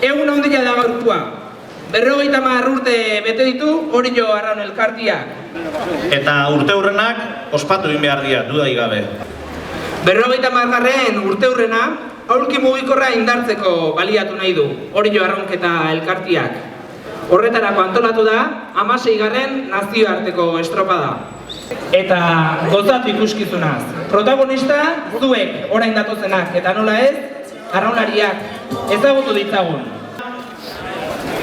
Egun handia da gaurkoa. 50 urte bete ditu Orio Arraun Elkarteak. Eta urte hurrenak ospatu egin behar dira, dudarik gabe. 50. urte hurrena, aulki mugikorra indartzeko baliatu nahi du Orio Arraunketa Elkarteak. Horretarako antolatu da 16. nazioarteko estropada. Eta gozatu ikuskizunaz. Protagonista zuek orain datozenak eta nola ez, arraunlariak ezagutu ditzagun.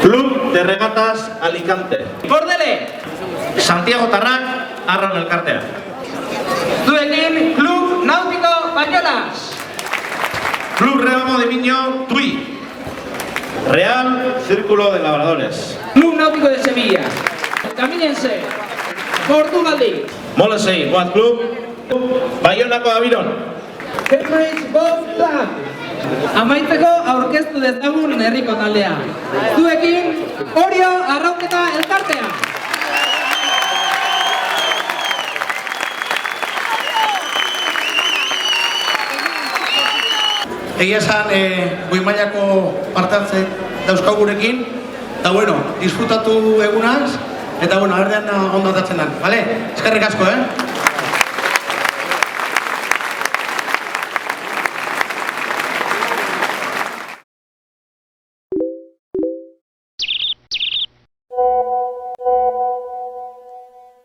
Club de Regatas Alicante. Bordele! Santiago Tarrak Arraun Elkartea. Zuekin Club Náutico Bañolas. Club Remo de Miño Tui. Real Círculo de Labradores. Club Náutico de Sevilla. Camínense. Portugaldi. Molesei Boat Club. Baionako Abiron. Cambridge Boat Club. Amaitzeko aurkeztu dezagun herriko taldea. Zuekin Orio Arraunketa Elkartea. Egia esan, goi mailako parte hartze dauzkau gurekin, eta bueno, disfrutatu egunaz, eta bueno, aberdean ondo atatzen dan, bale? Eskerrik asko,